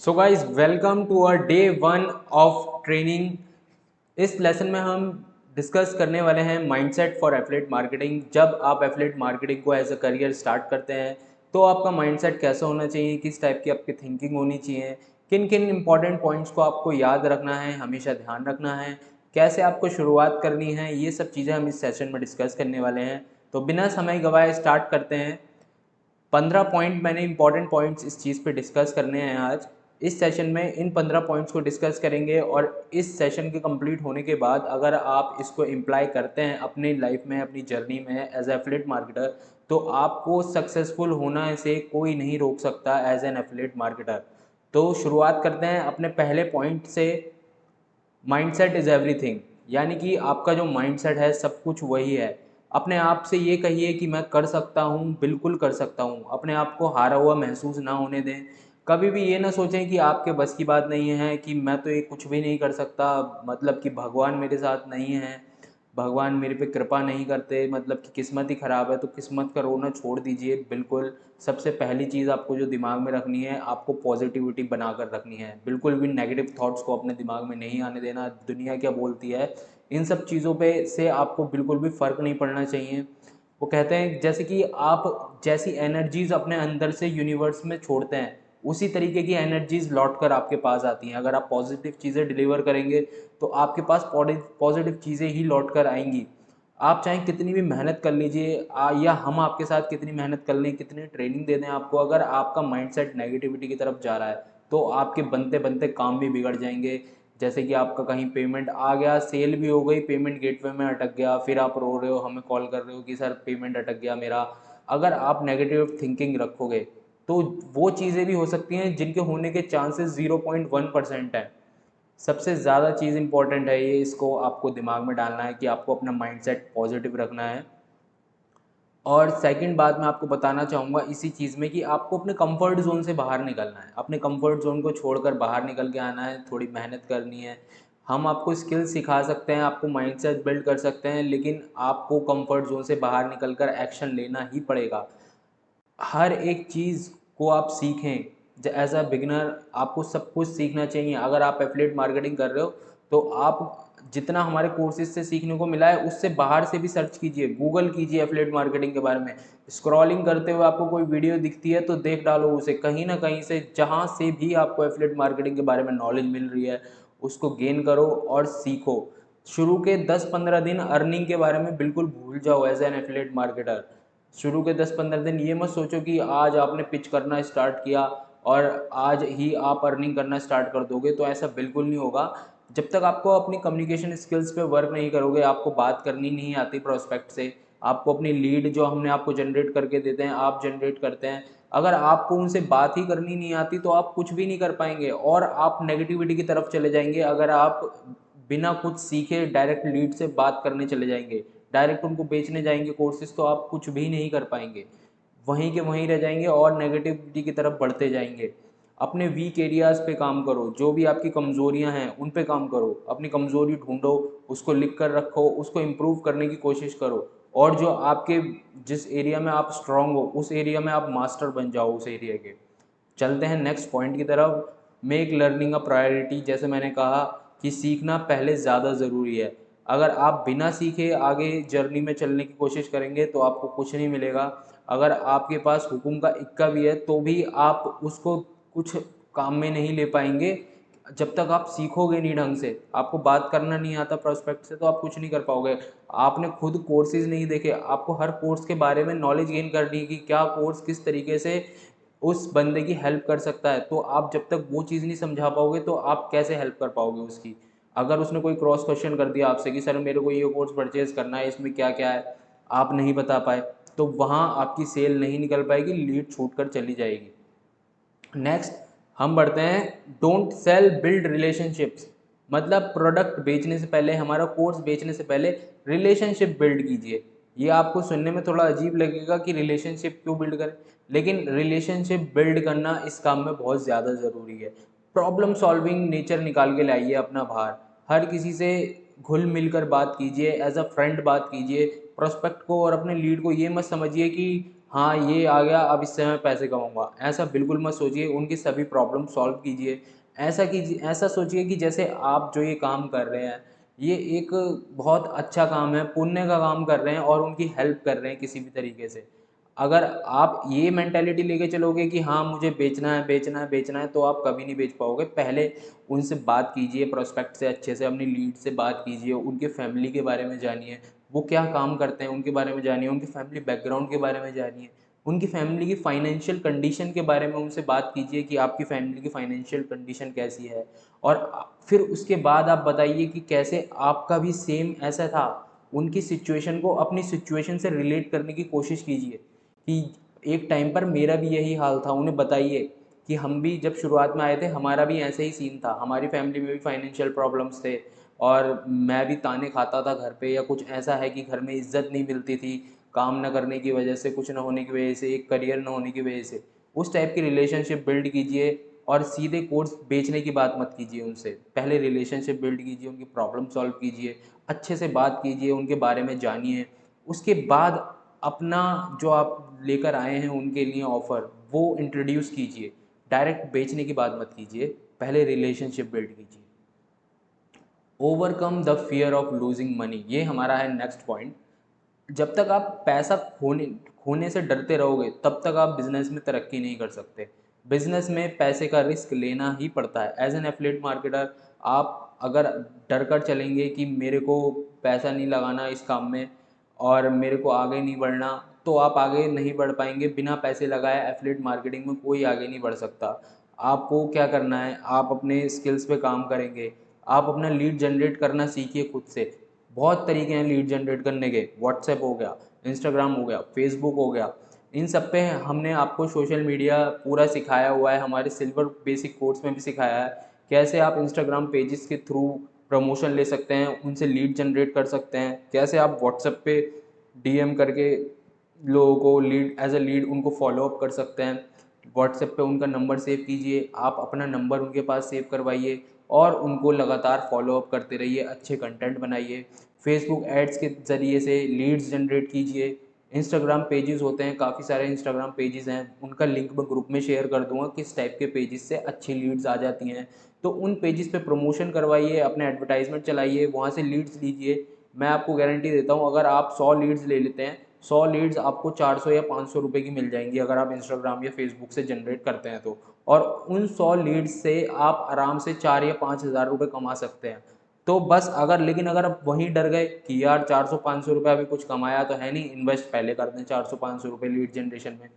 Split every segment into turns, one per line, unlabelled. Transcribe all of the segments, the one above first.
So guys welcome to a day one of training. इस lesson में हम discuss करने वाले हैं माइंडसेट फॉर एफिलिएट मार्केटिंग। जब आप एफिलिएट मार्केटिंग को एज अ करियर स्टार्ट करते हैं तो आपका माइंडसेट कैसा होना चाहिए, किस टाइप की आपकी थिंकिंग होनी चाहिए, किन किन इंपॉर्टेंट पॉइंट्स को आपको याद रखना है, हमेशा ध्यान रखना है, कैसे आपको शुरुआत करनी है, ये सब चीज़ें हम इस सेशन में डिस्कस करने वाले हैं। तो बिना समय गवाए स्टार्ट करते हैं। 15 पॉइंट मैंने इंपॉर्टेंट पॉइंट्स इस चीज़ पे डिस्कस करने हैं आज। इस सेशन में इन 15 पॉइंट्स को डिस्कस करेंगे और इस सेशन के कंप्लीट होने के बाद अगर आप इसको इम्प्लाई करते हैं अपनी लाइफ में, अपनी जर्नी में एज एफिलिएट मार्केटर, तो आपको सक्सेसफुल होना से कोई नहीं रोक सकता एज एन एफिलिएट मार्केटर। तो शुरुआत करते हैं अपने पहले पॉइंट से। माइंडसेट इज़ एवरीथिंग, यानी कि आपका जो माइंडसेट है सब कुछ वही है। अपने आप से ये कहिए कि मैं कर सकता हूँ, बिल्कुल कर सकता हूँ। अपने आप को हारा हुआ महसूस ना होने दें। कभी भी ये ना सोचें कि आपके बस की बात नहीं है, कि मैं तो ये कुछ भी नहीं कर सकता, मतलब कि भगवान मेरे साथ नहीं है, भगवान मेरे पे कृपा नहीं करते, मतलब कि किस्मत ही ख़राब है। तो किस्मत का रोना छोड़ दीजिए बिल्कुल। सबसे पहली चीज़ आपको जो दिमाग में रखनी है, आपको पॉजिटिविटी बना कर रखनी है। बिल्कुल भी नेगेटिव थॉट्स को अपने दिमाग में नहीं आने देना। दुनिया क्या बोलती है, इन सब चीज़ों पे से आपको बिल्कुल भी फ़र्क नहीं पड़ना चाहिए। वो कहते हैं जैसे कि आप जैसी एनर्जीज़ अपने अंदर से यूनिवर्स में छोड़ते हैं, उसी तरीके की एनर्जीज़ लौट कर आपके पास आती हैं। अगर आप पॉजिटिव चीज़ें डिलीवर करेंगे तो आपके पास पॉजिटिव चीज़ें ही लौट कर आएंगी। आप चाहे कितनी भी मेहनत कर लीजिए, या हम आपके साथ कितनी मेहनत कर लें, कितनी ट्रेनिंग दे दें आपको, अगर आपका माइंडसेट नेगेटिविटी की तरफ जा रहा है तो आपके बनते बनते काम भी बिगड़ जाएंगे। जैसे कि आपका कहीं पेमेंट आ गया, सेल भी हो गई, पेमेंट गेटवे में अटक गया, फिर आप रो रहे हो, हमें कॉल कर रहे हो कि सर पेमेंट अटक गया मेरा। अगर आप नेगेटिव थिंकिंग रखोगे तो वो चीज़ें भी हो सकती हैं जिनके होने के चांसेस 0.1% है। सबसे ज़्यादा चीज़ इंपॉर्टेंट है ये, इसको आपको दिमाग में डालना है कि आपको अपना माइंडसेट पॉजिटिव रखना है। और सेकंड बात मैं आपको बताना चाहूँगा इसी चीज़ में कि आपको अपने कंफर्ट ज़ोन से बाहर निकलना है। अपने कंफर्ट ज़ोन को छोड़कर बाहर निकल के आना है, थोड़ी मेहनत करनी है। हम आपको स्किल सिखा सकते हैं, आपको माइंडसेट बिल्ड कर सकते हैं, लेकिन आपको कंफर्ट ज़ोन से बाहर निकलकर एक्शन लेना ही पड़ेगा। हर एक चीज़ को आप सीखें। एज अ बिगिनर आपको सब कुछ सीखना चाहिए। अगर आप एफिलिएट मार्केटिंग कर रहे हो तो आप जितना हमारे कोर्सेज से सीखने को मिला है उससे बाहर से भी सर्च कीजिए, गूगल कीजिए एफिलिएट मार्केटिंग के बारे में। स्क्रॉलिंग करते हुए आपको कोई वीडियो दिखती है तो देख डालो उसे, कहीं ना कहीं से जहाँ से भी आपको एफिलिएट मार्केटिंग के बारे में नॉलेज मिल रही है उसको गेन करो और सीखो। शुरू के 10-15 दिन अर्निंग के बारे में बिल्कुल भूल जाओ एज एन एफिलिएट मार्केटर। शुरू के 10-15 दिन ये मत सोचो कि आज आपने पिच करना स्टार्ट किया और आज ही आप अर्निंग करना स्टार्ट कर दोगे, तो ऐसा बिल्कुल नहीं होगा। जब तक आपको अपनी कम्युनिकेशन स्किल्स पे वर्क नहीं करोगे, आपको बात करनी नहीं आती प्रोस्पेक्ट से, आपको अपनी लीड जो हमने आपको जनरेट करके देते हैं आप जनरेट करते हैं, अगर आपको उनसे बात ही करनी नहीं आती तो आप कुछ भी नहीं कर पाएंगे और आप नेगेटिविटी की तरफ चले जाएंगे। अगर आप बिना कुछ सीखे डायरेक्ट लीड से बात करने चले जाएंगे, डायरेक्ट उनको बेचने जाएंगे कोर्सेज, तो आप कुछ भी नहीं कर पाएंगे, वहीं के वहीं रह जाएंगे और नेगेटिविटी की तरफ बढ़ते जाएंगे। अपने वीक एरियाज़ पे काम करो, जो भी आपकी कमज़ोरियां हैं उन पे काम करो, अपनी कमज़ोरी ढूंढो, उसको लिख कर रखो, उसको इम्प्रूव करने की कोशिश करो। और जो आपके जिस एरिया में आप स्ट्रांग हो उस एरिया में आप मास्टर बन जाओ उस एरिया के। चलते हैं नेक्स्ट पॉइंट की तरफ। Make learning a priority. जैसे मैंने कहा कि सीखना पहले ज़्यादा ज़रूरी है। अगर आप बिना सीखे आगे जर्नी में चलने की कोशिश करेंगे तो आपको कुछ नहीं मिलेगा। अगर आपके पास हुक्म का इक्का भी है तो भी आप उसको कुछ काम में नहीं ले पाएंगे। जब तक आप सीखोगे नहीं ढंग से, आपको बात करना नहीं आता प्रोस्पेक्ट से, तो आप कुछ नहीं कर पाओगे। आपने खुद कोर्सेज नहीं देखे, आपको हर कोर्स के बारे में नॉलेज गेन करनी है कि क्या कोर्स किस तरीके से उस बंदे की हेल्प कर सकता है। तो आप जब तक वो चीज़ नहीं समझा पाओगे तो आप कैसे हेल्प कर पाओगे उसकी। अगर उसने कोई क्रॉस क्वेश्चन कर दिया आपसे कि सर मेरे को ये कोर्स परचेज करना है, इसमें क्या क्या है, आप नहीं बता पाए, तो वहाँ आपकी सेल नहीं निकल पाएगी, लीड छूट कर चली जाएगी। नेक्स्ट हम बढ़ते हैं, डोंट सेल बिल्ड रिलेशनशिप्स। मतलब प्रोडक्ट बेचने से पहले, हमारा कोर्स बेचने से पहले रिलेशनशिप बिल्ड कीजिए। ये आपको सुनने में थोड़ा अजीब लगेगा कि रिलेशनशिप क्यों बिल्ड करें, लेकिन रिलेशनशिप बिल्ड करना इस काम में बहुत ज़्यादा ज़रूरी है। प्रॉब्लम सॉल्विंग नेचर निकाल के लाइए अपना बाहर। हर किसी से घुल मिलकर बात कीजिए, एज अ फ्रेंड बात कीजिए। प्रोस्पेक्ट को और अपने लीड को ये मत समझिए कि हाँ ये आ गया अब इससे मैं पैसे कमाऊंगा, ऐसा बिल्कुल मत सोचिए। उनकी सभी प्रॉब्लम सॉल्व कीजिए। ऐसा कीजिए, ऐसा सोचिए कि जैसे आप जो ये काम कर रहे हैं ये एक बहुत अच्छा काम है, पुण्य का काम कर रहे हैं और उनकी हेल्प कर रहे हैं किसी भी तरीके से। अगर आप ये मेंटालिटी लेके चलोगे कि हाँ मुझे बेचना है बेचना है बेचना है, तो आप कभी नहीं बेच पाओगे। पहले उनसे बात कीजिए, प्रोस्पेक्ट से अच्छे से अपनी लीड से बात कीजिए, उनके फैमिली के बारे में जानिए, वो क्या काम करते हैं उनके बारे में जानिए, उनके फैमिली बैकग्राउंड के बारे में जानिए, उनकी फैमिली की फाइनेंशियल कंडीशन के बारे में उनसे बात कीजिए कि आपकी फैमिली की फाइनेंशियल कंडीशन कैसी है। और फिर उसके बाद आप बताइए कि कैसे आपका भी सेम ऐसा था। उनकी सिचुएशन को अपनी सिचुएशन से रिलेट करने की कोशिश कीजिए कि एक टाइम पर मेरा भी यही हाल था। उन्हें बताइए कि हम भी जब शुरुआत में आए थे हमारा भी ऐसे ही सीन था, हमारी फैमिली में भी फाइनेंशियल प्रॉब्लम्स थे और मैं भी ताने खाता था घर पे, या कुछ ऐसा है कि घर में इज्जत नहीं मिलती थी काम न करने की वजह से, कुछ ना होने की वजह से, एक करियर ना होने की वजह से। उस टाइप की रिलेशनशिप बिल्ड कीजिए और सीधे कोर्स बेचने की बात मत कीजिए उनसे। पहले रिलेशनशिप बिल्ड कीजिए, उनकी प्रॉब्लम सॉल्व कीजिए, अच्छे से बात कीजिए, उनके बारे में जानिए। उसके बाद अपना जो आप लेकर आए हैं उनके लिए ऑफ़र वो इंट्रोड्यूस कीजिए। डायरेक्ट बेचने की बात मत कीजिए, पहले रिलेशनशिप बिल्ड कीजिए। Overcome the fear of losing money, ये हमारा है नेक्स्ट पॉइंट। जब तक आप पैसा खोने खोने से डरते रहोगे तब तक आप बिजनेस में तरक्की नहीं कर सकते। बिजनेस में पैसे का रिस्क लेना ही पड़ता है। एज एन एफिलिएट मार्केटर आप अगर डर कर चलेंगे कि मेरे को पैसा नहीं लगाना इस काम में और मेरे को आगे नहीं बढ़ना, तो आप आगे नहीं बढ़ पाएंगे। बिना पैसे लगाए एफिलिएट मार्केटिंग में कोई आगे नहीं बढ़ सकता। आपको क्या करना है, आप अपने स्किल्स पे काम करेंगे, आप अपना लीड जनरेट करना सीखिए खुद से। बहुत तरीके हैं लीड जनरेट करने के, व्हाट्सएप हो गया, इंस्टाग्राम हो गया, फेसबुक हो गया, इन सब पे हमने आपको सोशल मीडिया पूरा सिखाया हुआ है। हमारे सिल्वर बेसिक कोर्स में भी सिखाया है कैसे आप इंस्टाग्राम पेजेस के थ्रू प्रमोशन ले सकते हैं, उनसे लीड जनरेट कर सकते हैं, कैसे आप व्हाट्सएप पे डीएम करके लोगों को लीड एज अ लीड उनको फॉलो अप कर सकते हैं। व्हाट्सएप पे उनका नंबर सेव कीजिए, आप अपना नंबर उनके पास सेव करवाइए और उनको लगातार फॉलो अप करते रहिए, अच्छे कंटेंट बनाइए। फेसबुक एड्स के ज़रिए से लीड्स जनरेट कीजिए। इंस्टाग्राम पेजेस होते हैं, काफ़ी सारे इंस्टाग्राम पेजेस हैं, उनका लिंक मैं ग्रुप में शेयर कर दूंगा किस टाइप के पेजेस से अच्छी लीड्स आ जाती हैं। तो उन पेजेस पे प्रमोशन करवाइए, अपने एडवर्टाइजमेंट चलाइए, वहाँ से लीड्स लीजिए। मैं आपको गारंटी देता हूँ अगर आप 100 लीड्स ले लेते हैं, 100 लीड्स आपको 400 या 500 रुपये की मिल जाएंगी अगर आप इंस्टाग्राम या फेसबुक से जनरेट करते हैं तो। और उन 100 लीड्स से आप आराम से 4 या 5 हज़ार रुपये कमा सकते हैं। तो बस अगर, लेकिन अगर आप वहीं डर गए कि यार 400-500 रुपये अभी कुछ कमाया तो है नहीं, इन्वेस्ट पहले कर दें 400-500 रुपये लीड जनरेशन में,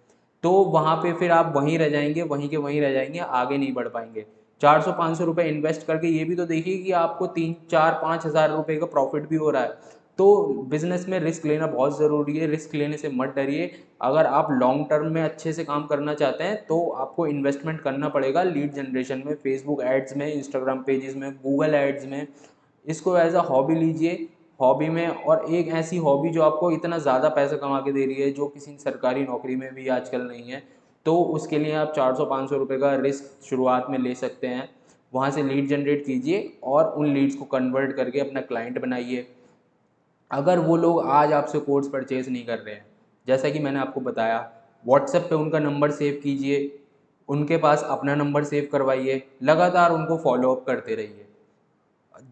तो वहाँ पे फिर आप वहीं रह जाएंगे, वहीं के वहीं रह जाएंगे, आगे नहीं बढ़ पाएंगे। 400-500 रुपये इन्वेस्ट करके ये भी तो देखिए कि आपको 3-4-5 हज़ार रुपये का प्रॉफिट भी हो रहा है। तो बिजनेस में रिस्क लेना बहुत ज़रूरी है, रिस्क लेने से मत डरिए। अगर आप लॉन्ग टर्म में अच्छे से काम करना चाहते हैं तो आपको इन्वेस्टमेंट करना पड़ेगा लीड जनरेशन में, फेसबुक एड्स में, इंस्टाग्राम पेजेस में, गूगल एड्स में। इसको एज अ हॉबी लीजिए, हॉबी में, और एक ऐसी हॉबी जो आपको इतना ज़्यादा पैसा कमा के दे रही है जो किसी सरकारी नौकरी में भी आजकल नहीं है। तो उसके लिए आप 400-500 रुपये का रिस्क शुरुआत में ले सकते हैं। वहाँ से लीड जनरेट कीजिए और उन लीड्स को कन्वर्ट करके अपना क्लाइंट बनाइए। अगर वो लोग आज आपसे कोर्स परचेज नहीं कर रहे हैं, जैसा कि मैंने आपको बताया, व्हाट्सएप पे उनका नंबर सेव कीजिए, उनके पास अपना नंबर सेव करवाइए, लगातार उनको फॉलो अप करते रहिए।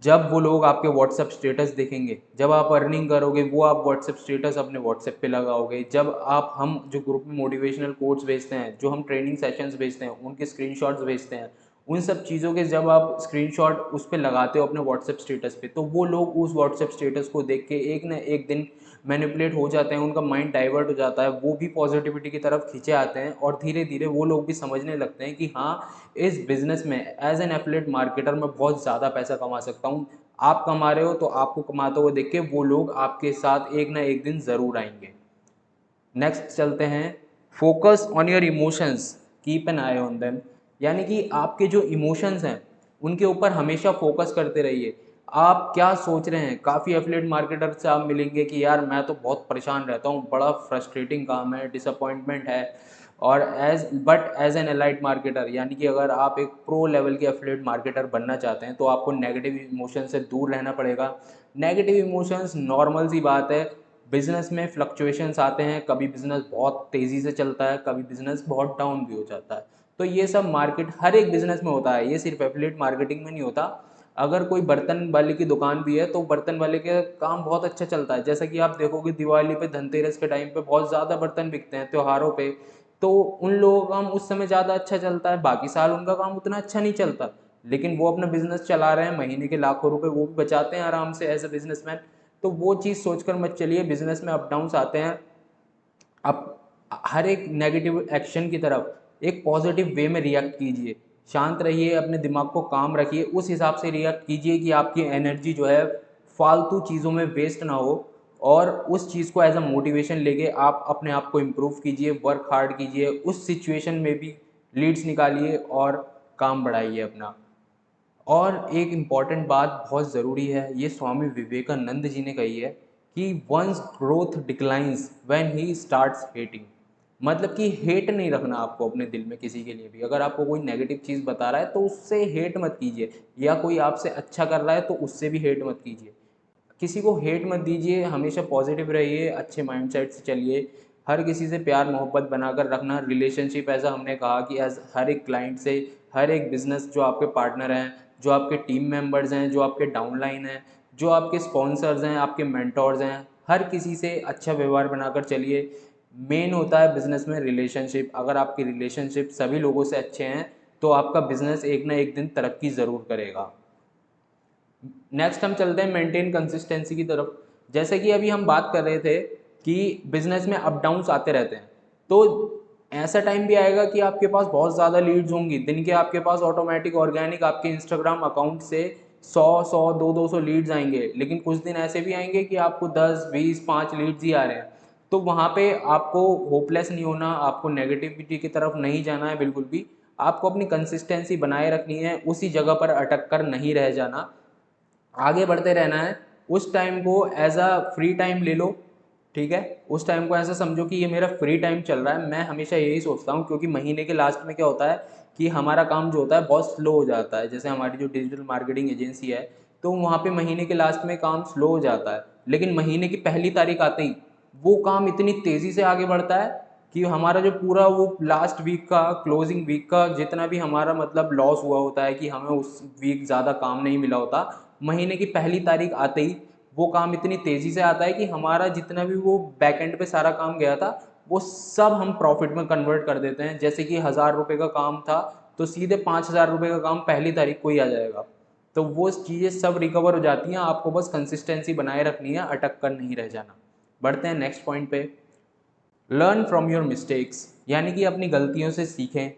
जब वो लोग आपके व्हाट्सएप स्टेटस देखेंगे, जब आप अर्निंग करोगे वो आप व्हाट्सएप स्टेटस अपने व्हाट्सएप पे लगाओगे, जब आप, हम जो ग्रुप में मोटिवेशनल कोट्स भेजते हैं, जो हम ट्रेनिंग सेशंस भेजते हैं, उनके स्क्रीनशॉट्स भेजते हैं, उन सब चीज़ों के जब आप स्क्रीनशॉट उस पर लगाते हो अपने व्हाट्सएप स्टेटस पे, तो वो लोग उस व्हाट्सएप स्टेटस को देख के एक ना एक दिन मैनिपुलेट हो जाते हैं, उनका माइंड डाइवर्ट हो जाता है, वो भी पॉजिटिविटी की तरफ खींचे आते हैं और धीरे धीरे वो लोग भी समझने लगते हैं कि हाँ, इस बिज़नेस में एज एन एफिलिएट मार्केटर मैं बहुत ज़्यादा पैसा कमा सकता हूँ। आप कमा रहे हो तो आपको कमाते हुए देख के वो लोग आपके साथ एक ना एक दिन ज़रूर आएंगे। नेक्स्ट चलते हैं, focus on your emotions, keep an I on them. यानी कि आपके जो इमोशंस हैं उनके ऊपर हमेशा फोकस करते रहिए। आप क्या सोच रहे हैं, काफ़ी एफिलिएट मार्केटर से आप मिलेंगे कि यार मैं तो बहुत परेशान रहता हूँ, बड़ा फ्रस्ट्रेटिंग काम है, डिसअपॉइंटमेंट है। और एज एन एलाइट मार्केटर, यानी कि अगर आप एक प्रो लेवल के एफिलिएट मार्केटर बनना चाहते हैं तो आपको नेगेटिव इमोशन से दूर रहना पड़ेगा। नेगेटिव इमोशंस नॉर्मल सी बात है, बिजनेस में फ्लक्चुएशंस आते हैं, कभी बिजनेस बहुत तेज़ी से चलता है, कभी बिजनेस बहुत डाउन भी हो जाता है। तो ये सब मार्केट हर एक बिजनेस में होता है, ये सिर्फ एफिलिएट मार्केटिंग में नहीं होता। अगर कोई बर्तन वाले की दुकान भी है तो बर्तन वाले का काम बहुत अच्छा चलता है, जैसा कि आप देखोगे दिवाली पे, धनतेरस के टाइम पे बहुत ज़्यादा बर्तन बिकते हैं, त्योहारों पे। तो उन लोगों का काम उस समय ज़्यादा अच्छा चलता है, बाकी साल उनका काम उतना अच्छा नहीं चलता, लेकिन वो अपना बिजनेस चला रहे हैं, महीने के लाखों रुपए वो भी बचाते हैं आराम से एज ए बिजनेसमैन। तो वो चीज़ सोचकर मत चलिए, बिजनेस में अप डाउन्स आते हैं। आप हर एक नेगेटिव एक्शन की तरफ एक पॉजिटिव वे में रिएक्ट कीजिए, शांत रहिए, अपने दिमाग को काम रखिए, उस हिसाब से रिएक्ट कीजिए कि आपकी एनर्जी जो है फालतू चीज़ों में वेस्ट ना हो, और उस चीज़ को एज अ मोटिवेशन लेके आप अपने आप को इम्प्रूव कीजिए, वर्क हार्ड कीजिए, उस सिचुएशन में भी लीड्स निकालिए और काम बढ़ाइए अपना। और एक इम्पॉर्टेंट बात बहुत ज़रूरी है, ये स्वामी विवेकानंद जी ने कही है कि once growth declines when he starts hating. मतलब कि हेट नहीं रखना आपको अपने दिल में किसी के लिए भी। अगर आपको कोई नेगेटिव चीज़ बता रहा है तो उससे हेट मत कीजिए, या कोई आपसे अच्छा कर रहा है तो उससे भी हेट मत कीजिए। किसी को हेट मत दीजिए, हमेशा पॉजिटिव रहिए, अच्छे माइंडसेट से चलिए, हर किसी से प्यार मोहब्बत बनाकर रखना। रिलेशनशिप ऐसा हमने कहा कि एज हर एक क्लाइंट से, हर एक बिजनेस जो आपके पार्टनर हैं, जो आपके टीम मेंबर्स हैं, जो आपके डाउनलाइन हैं, जो आपके स्पॉन्सर्स हैं, आपके मेंटोर्स हैं, हर किसी से अच्छा व्यवहार बनाकर चलिए। मेन होता है बिजनेस में रिलेशनशिप। अगर आपकी रिलेशनशिप सभी लोगों से अच्छे हैं तो आपका बिजनेस एक ना एक दिन तरक्की ज़रूर करेगा। नेक्स्ट हम चलते हैं मेंटेन कंसिस्टेंसी की तरफ। जैसे कि अभी हम बात कर रहे थे कि बिजनेस में अप डाउन्स आते रहते हैं, तो ऐसा टाइम भी आएगा कि आपके पास बहुत ज़्यादा लीड्स होंगी, दिन के आपके पास ऑटोमेटिक ऑर्गेनिक आपके इंस्टाग्राम अकाउंट से 100 200 लीड्स आएंगे, लेकिन कुछ दिन ऐसे भी आएंगे कि आपको 10 20 5 लीड्स ही आ रहे हैं। तो वहाँ पे आपको होपलेस नहीं होना, आपको नेगेटिविटी की तरफ नहीं जाना है बिल्कुल भी। आपको अपनी कंसिस्टेंसी बनाए रखनी है, उसी जगह पर अटक कर नहीं रह जाना, आगे बढ़ते रहना है। उस टाइम को एज अ फ्री टाइम ले लो, ठीक है। उस टाइम को ऐसा समझो कि ये मेरा फ्री टाइम चल रहा है। मैं हमेशा यही सोचता हूँ, क्योंकि महीने के लास्ट में क्या होता है कि हमारा काम जो होता है बहुत स्लो हो जाता है। जैसे हमारी जो डिजिटल मार्केटिंग एजेंसी है, तो वहाँ पे महीने के लास्ट में काम स्लो हो जाता है, लेकिन महीने की पहली तारीख आते ही वो काम इतनी तेज़ी से आगे बढ़ता है कि हमारा जो पूरा वो लास्ट वीक का, क्लोजिंग वीक का जितना भी हमारा मतलब लॉस हुआ होता है कि हमें उस वीक ज़्यादा काम नहीं मिला होता, महीने की पहली तारीख आते ही वो काम इतनी तेज़ी से आता है कि हमारा जितना भी वो बैकएंड पे सारा काम गया था वो सब हम प्रॉफिट में कन्वर्ट कर देते हैं। जैसे कि 1000 रुपये का काम था तो सीधे 5000 रुपये का काम पहली तारीख को ही आ जाएगा। तो वो चीज़ें सब रिकवर हो जाती हैं, आपको बस कंसिस्टेंसी बनाए रखनी है, अटक कर नहीं रह जाना। बढ़ते हैं नेक्स्ट पॉइंट पे। लर्न फ्रॉम योर मिस्टेक्स, यानी कि अपनी गलतियों से सीखें।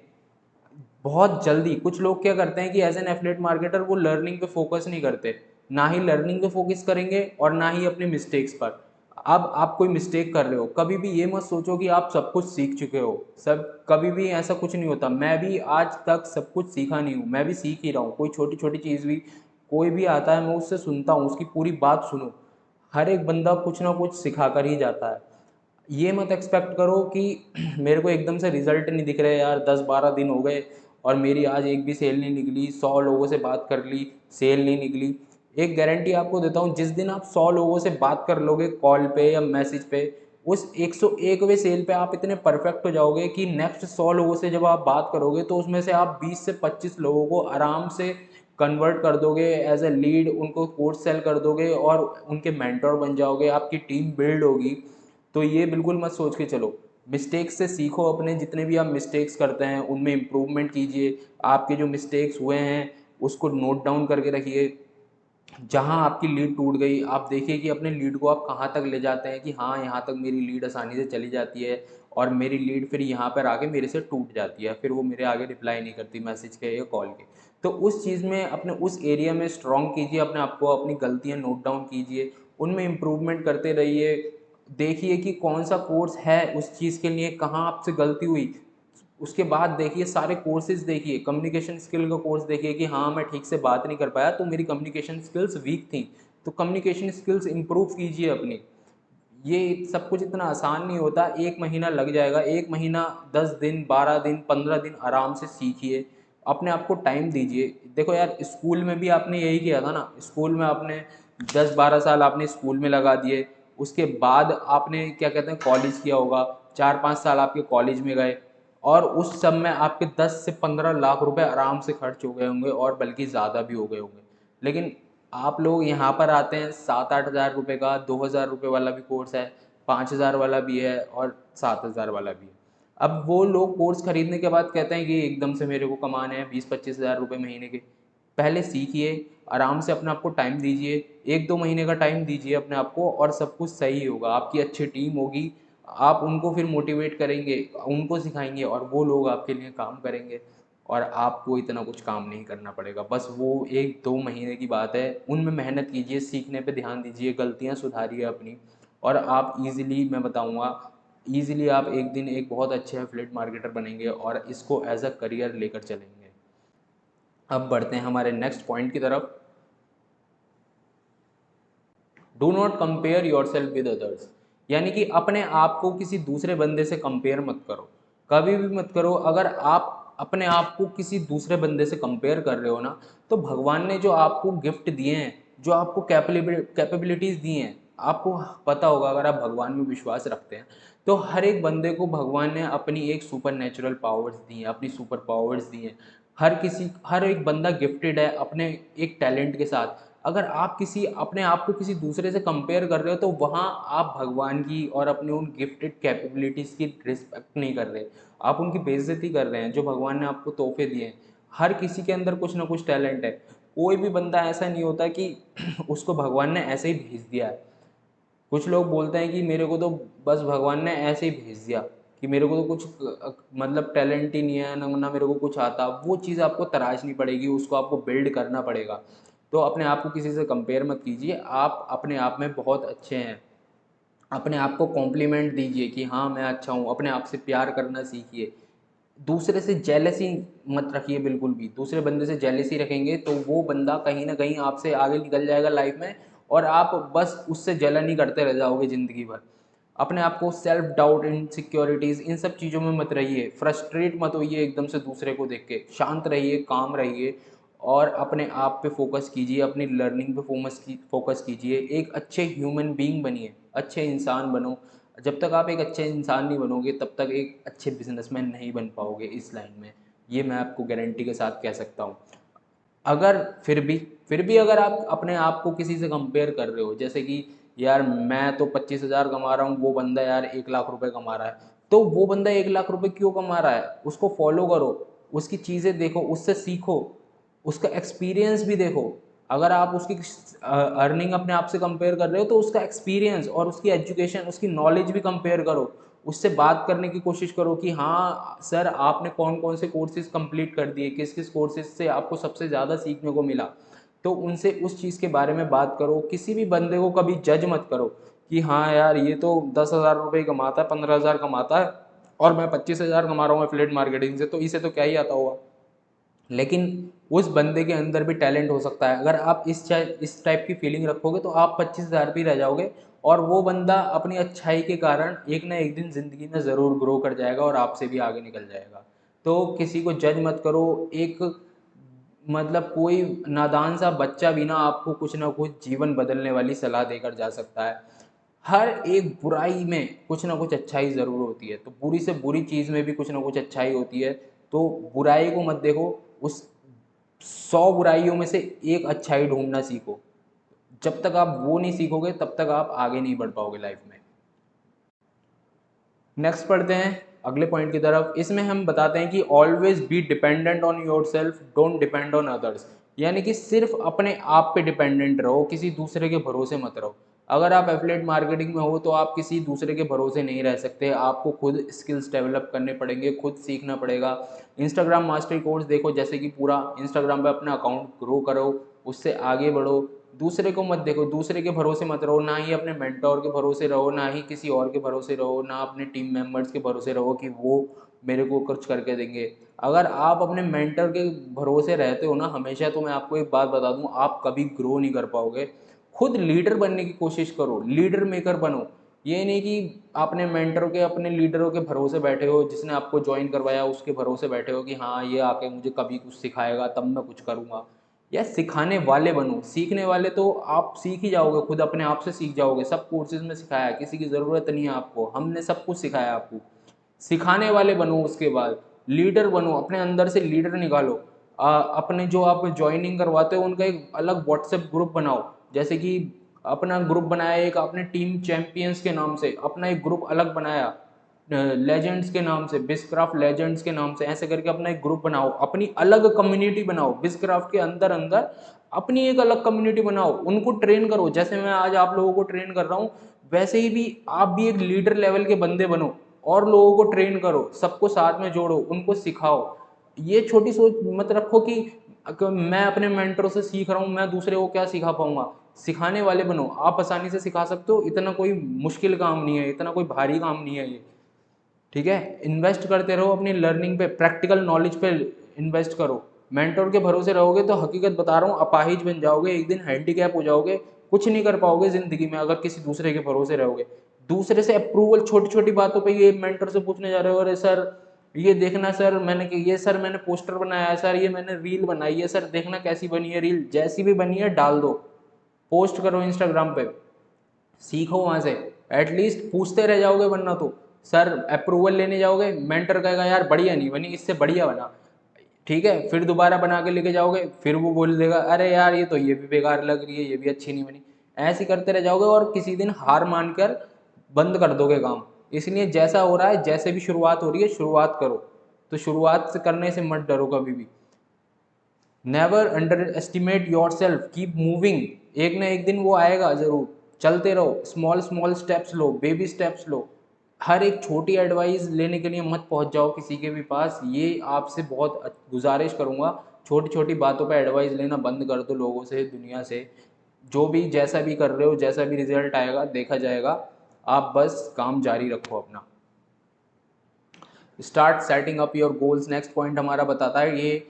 बहुत जल्दी कुछ लोग क्या करते हैं कि एज एन एफिलिएट मार्केटर वो लर्निंग पे फोकस नहीं करते, ना ही लर्निंग पे फोकस करेंगे और ना ही अपने मिस्टेक्स पर। अब आप कोई मिस्टेक कर रहे हो, कभी भी ये मत सोचो कि आप सब कुछ सीख चुके हो। सब कभी भी ऐसा कुछ नहीं होता। मैं भी आज तक सब कुछ सीखा नहीं हूँ, मैं भी सीख ही रहा हूँ। कोई छोटी छोटी चीज़ भी कोई भी आता है मैं उससे सुनता हूँ, उसकी पूरी बात सुनो। हर एक बंदा कुछ ना कुछ सिखा कर ही जाता है। ये मत एक्सपेक्ट करो कि मेरे को एकदम से रिजल्ट नहीं दिख रहे यार, 10 12 दिन हो गए और मेरी आज एक भी सेल नहीं निकली, 100 लोगों से बात कर ली, सेल नहीं निकली। एक गारंटी आपको देता हूँ, जिस दिन आप 100 लोगों से बात कर लोगे कॉल पे या मैसेज पे, उस 101वें सेल पे आप इतने परफेक्ट हो जाओगे कि नेक्स्ट 100 लोगों से जब आप बात करोगे तो उसमें से आप 20 से 25 लोगों को आराम से कन्वर्ट कर दोगे एज ए लीड, उनको कोर्स सेल कर दोगे और उनके मेंटोर बन जाओगे, आपकी टीम बिल्ड होगी। तो ये बिल्कुल मत सोच के चलो। मिस्टेक्स से सीखो, अपने जितने भी आप मिस्टेक्स करते हैं उनमें इम्प्रूवमेंट कीजिए। आपके जो मिस्टेक्स हुए हैं उसको नोट डाउन करके रखिए। जहाँ आपकी लीड टूट गई, आप देखिए कि अपने लीड को आप कहाँ तक ले जाते हैं कि हाँ यहाँ तक मेरी लीड आसानी से चली जाती है, और मेरी लीड फिर यहाँ पर आके मेरे से टूट जाती है, फिर वो मेरे आगे रिप्लाई नहीं करती मैसेज के या कॉल के। तो उस चीज़ में अपने उस एरिया में स्ट्रॉन्ग कीजिए अपने आप को, अपनी गलतियाँ नोट डाउन कीजिए, उनमें इम्प्रूवमेंट करते रहिए। देखिए कि कौन सा कोर्स है उस चीज़ के लिए, कहाँ आपसे गलती हुई। उसके बाद देखिए सारे कोर्सेज़, देखिए कम्युनिकेशन स्किल का कोर्स देखिए कि हाँ मैं ठीक से बात नहीं कर पाया तो मेरी कम्युनिकेशन स्किल्स वीक थी, तो कम्युनिकेशन स्किल्स इम्प्रूव कीजिए अपनी। ये सब कुछ इतना आसान नहीं होता, 1 महीना लग जाएगा, 1 महीना, 10 दिन, 12 दिन, 15 दिन आराम से सीखिए, अपने आप को टाइम दीजिए। देखो यार, स्कूल में भी आपने यही किया था ना, स्कूल में आपने 10 12 साल आपने स्कूल में लगा दिए, उसके बाद आपने क्या कहते हैं कॉलेज किया होगा, 4-5 साल आपके कॉलेज में गए और उस सब में आपके 10 से 15 लाख रुपए आराम से खर्च हो गए होंगे और बल्कि ज़्यादा भी हो गए होंगे। लेकिन आप लोग यहाँ पर आते हैं 7-8 हज़ार रुपये का, 2 हज़ार रुपये वाला भी कोर्स है, 5 हज़ार वाला भी है और 7 हज़ार वाला भी है। अब वो लोग कोर्स खरीदने के बाद कहते हैं कि एकदम से मेरे को कमाने हैं 20-25 हज़ार रुपये महीने के। पहले सीखिए, आराम से अपने आप को टाइम दीजिए, 1-2 महीने का टाइम दीजिए अपने आप को और सब कुछ सही होगा। आपकी अच्छी टीम होगी, आप उनको फिर मोटिवेट करेंगे, उनको सिखाएंगे और वो लोग आपके लिए काम करेंगे और आपको इतना कुछ काम नहीं करना पड़ेगा। बस वो 1-2 महीने की बात है, उनमें मेहनत कीजिए, सीखने पे ध्यान दीजिए, गलतियाँ सुधारिए अपनी और आप ईज़िली, मैं बताऊँगा, ईज़िली आप एक दिन एक बहुत अच्छे एफिलिएट मार्केटर बनेंगे और इसको एज़ अ करियर लेकर चलेंगे। अब बढ़ते हैं हमारे नेक्स्ट पॉइंट की तरफ। Do not compare your self with others, यानी कि अपने आप को किसी दूसरे बंदे से कंपेयर मत करो, कभी भी मत करो। अगर आप अपने आप को किसी दूसरे बंदे से कंपेयर कर रहे हो ना, तो भगवान ने जो आपको गिफ्ट दिए हैं, जो आपको कैपेबिलिटीज़ दी हैं, आपको पता होगा अगर आप भगवान में विश्वास रखते हैं तो हर एक बंदे को भगवान ने अपनी एक सुपर नेचुरल पावर्स दी हैं, अपनी सुपर पावर्स दी हैं। हर एक बंदा गिफ्टेड है अपने एक टैलेंट के साथ। अगर आप किसी अपने आप को किसी दूसरे से कंपेयर कर रहे हो तो वहाँ आप भगवान की और अपने उन गिफ्टेड कैपेबिलिटीज़ की रिस्पेक्ट नहीं कर रहे, आप उनकी बेइज्जती कर रहे हैं जो भगवान ने आपको तोहफे दिए हैं। हर किसी के अंदर कुछ ना कुछ टैलेंट है, कोई भी बंदा ऐसा नहीं होता कि उसको भगवान ने ऐसे ही भेज दिया है। कुछ लोग बोलते हैं कि मेरे को तो बस भगवान ने ऐसे ही भेज दिया, कि मेरे को तो कुछ मतलब टैलेंट ही नहीं है ना मेरे को कुछ आता। वो चीज़ आपको तराशनी पड़ेगी, उसको आपको बिल्ड करना पड़ेगा। तो अपने आप को किसी से कंपेयर मत कीजिए, आप अपने आप में बहुत अच्छे हैं। अपने आप को कॉम्प्लीमेंट दीजिए कि हाँ मैं अच्छा हूँ, अपने आप से प्यार करना सीखिए। दूसरे से जेलसी मत रखिए, बिल्कुल भी दूसरे बंदे से जेलसी रखेंगे तो वो बंदा कहीं ना कहीं आपसे आगे निकल जाएगा लाइफ में और आप बस उससे जलन ही करते रह जाओगे ज़िंदगी भर। अपने आप को सेल्फ डाउट, इनसिक्योरिटीज़, इन सब चीज़ों में मत रहिए, फ्रस्ट्रेट मत होइए एकदम से दूसरे को देख के, शांत रहिए, काम रहिए और अपने आप पे फोकस कीजिए, अपनी लर्निंग पे फोकस कीजिए। एक अच्छे ह्यूमन बीइंग बनिए, अच्छे इंसान बनो। जब तक आप एक अच्छे इंसान नहीं बनोगे तब तक एक अच्छे बिजनेसमैन नहीं बन पाओगे इस लाइन में, ये मैं आपको गारंटी के साथ कह सकता हूँ। अगर फिर भी अगर आप अपने आप को किसी से कंपेयर कर रहे हो, जैसे कि यार मैं तो 25 हज़ार कमा रहा हूँ, वो बंदा यार 1 लाख रुपए कमा रहा है, तो वो बंदा 1 लाख रुपए क्यों कमा रहा है, उसको फॉलो करो, उसकी चीज़ें देखो, उससे सीखो, उसका एक्सपीरियंस भी देखो। अगर आप उसकी अर्निंग अपने आप से कंपेयर कर रहे हो तो उसका एक्सपीरियंस और उसकी एजुकेशन, उसकी नॉलेज भी कंपेयर करो। उससे बात करने की कोशिश करो कि हाँ सर आपने कौन कौन से कोर्सेज कंप्लीट कर दिए, किस किस कोर्सेज से आपको सबसे ज़्यादा सीखने को मिला, तो उनसे उस चीज़ के बारे में बात करो। किसी भी बंदे को कभी जज मत करो कि हाँ यार ये तो 10 हज़ार रुपये कमाता है, 15 हज़ार कमाता है और मैं 25 हज़ार कमा रहा हूँ एफिलिएट मार्केटिंग से, तो इसे तो क्या ही आता होगा। लेकिन उस बंदे के अंदर भी टैलेंट हो सकता है। अगर आप इस टाइप की फीलिंग रखोगे तो आप 25 हज़ार भी रह जाओगे और वो बंदा अपनी अच्छाई के कारण एक ना एक दिन ज़िंदगी में ज़रूर ग्रो कर जाएगा और आपसे भी आगे निकल जाएगा। तो किसी को जज मत करो। एक मतलब कोई नादान सा बच्चा भी ना आपको कुछ ना कुछ जीवन बदलने वाली सलाह देकर जा सकता है। हर एक बुराई में कुछ ना कुछ अच्छाई ज़रूर होती है, तो बुरी से बुरी चीज़ में भी कुछ ना कुछ अच्छाई होती है। तो बुराई को मत देखो, उस 100 बुराइयों में से एक अच्छाई ढूंढना सीखो। जब तक आप वो नहीं सीखोगे तब तक आप आगे नहीं बढ़ पाओगे लाइफ में। नेक्स्ट पढ़ते हैं अगले पॉइंट की तरफ। इसमें हम बताते हैं कि always be dependent on your self, don't depend on others, यानी कि सिर्फ अपने आप पे डिपेंडेंट रहो, किसी दूसरे के भरोसे मत रहो। अगर आप एफिलिएट मार्केटिंग में हो तो आप किसी दूसरे के भरोसे नहीं रह सकते, आपको खुद स्किल्स डेवलप करने पड़ेंगे, खुद सीखना पड़ेगा। इंस्टाग्राम मास्टरी कोर्स देखो, जैसे कि पूरा इंस्टाग्राम पे अपना अकाउंट ग्रो करो, उससे आगे बढ़ो। दूसरे को मत देखो, दूसरे के भरोसे मत रहो, ना ही अपने मेंटोर के भरोसे रहो, ना ही किसी और के भरोसे रहो, ना अपने टीम मेंबर्स के भरोसे रहो कि वो मेरे को कुछ करके देंगे। अगर आप अपने मेंटर के भरोसे रहते हो ना हमेशा, तो मैं आपको एक बात बता दूं, आप कभी ग्रो नहीं कर पाओगे। खुद लीडर बनने की कोशिश करो, लीडर मेकर बनो। ये नहीं कि आपने मेंटर के, अपने लीडरों के भरोसे बैठे हो, जिसने आपको ज्वाइन करवाया उसके भरोसे बैठे हो कि हाँ ये आके मुझे कभी कुछ सिखाएगा तब मैं कुछ करूँगा। या सिखाने वाले बनो। सीखने वाले तो आप सीख ही जाओगे, खुद अपने आप से सीख जाओगे, सब कोर्सेज में सिखाया है, किसी की ज़रूरत नहीं है आपको, हमने सब कुछ सिखाया आपको। सिखाने वाले बनो, उसके बाद लीडर बनो, अपने अंदर से लीडर निकालो। अपने जो आप ज्वाइनिंग करवाते हो उनका एक अलग व्हाट्सएप ग्रुप बनाओ, जैसे कि अपना ग्रुप बनाया एक आपने टीम चैंपियंस के नाम से, अपना एक ग्रुप अलग बनाया लेजेंड्स के नाम से, बिस्क्राफ्ट लेजेंड्स के नाम से, ऐसे करके अपना एक ग्रुप बनाओ, अपनी अलग कम्युनिटी बनाओ बिस्क्राफ्ट के अंदर अंदर, अपनी एक अलग कम्युनिटी बनाओ, उनको ट्रेन करो। जैसे मैं आज आप लोगों को ट्रेन कर रहा हूँ, वैसे ही भी आप भी एक लीडर लेवल के बंदे बनो और लोगों को ट्रेन करो, सबको साथ में जोड़ो, उनको सिखाओ। ये छोटी सोच मत रखो कि मैं अपने मेंटरों से सीख रहा हूँ, मैं दूसरे को क्या सिखा पाऊंगा। सिखाने वाले बनो, आप आसानी से सिखा सकते हो, इतना कोई मुश्किल काम नहीं है, इतना कोई भारी काम नहीं है ये। ठीक है, इन्वेस्ट करते रहो अपनी लर्निंग पे, प्रैक्टिकल नॉलेज पे इन्वेस्ट करो। मेंटोर के भरोसे रहोगे तो हकीकत बता रहा हूँ अपाहिज बन जाओगे, एक दिन हैंडीकैप हो जाओगे, कुछ नहीं कर पाओगे जिंदगी में अगर किसी दूसरे के भरोसे रहोगे। दूसरे से अप्रूवल छोटी छोटी बातों पे ये मेंटर से पूछने जा रहे हो, अरे सर ये देखना सर मैंने, ये सर मैंने पोस्टर बनाया है, सर ये मैंने रील बनाई है, सर देखना कैसी बनी है रील, जैसी भी बनी है डाल दो, पोस्ट करो इंस्टाग्राम पे, सीखो वहां से। एटलीस्ट पूछते रह जाओगे, वरना तो सर अप्रूवल लेने जाओगे, मेंटर कहेगा यार बढ़िया नहीं बनी, इससे बढ़िया बना, ठीक है, फिर दोबारा बना के लेके जाओगे, फिर वो बोल देगा अरे यार ये तो ये भी बेकार लग रही है, ये भी अच्छी नहीं बनी। ऐसे करते रह जाओगे और किसी दिन हार मानकर बंद कर दोगे काम। इसलिए जैसा हो रहा है, जैसे भी शुरुआत हो रही है, शुरुआत करो। तो शुरुआत से करने से मत डरो कभी भी। Never under estimate your self, keep moving, एक ना एक दिन वो आएगा जरूर। चलते रहो, स्मॉल स्मॉल स्टेप्स लो, बेबी स्टेप्स लो। हर एक छोटी एडवाइस लेने के लिए मत पहुंच जाओ किसी के भी पास, ये आपसे बहुत गुजारिश करूंगा। छोटी छोटी बातों पे एडवाइस लेना बंद कर दो लोगों से, दुनिया से। जो भी जैसा भी कर रहे हो, जैसा भी रिजल्ट आएगा देखा जाएगा, आप बस काम जारी रखो अपना। Start setting up your goals, next point हमारा बताता है, ये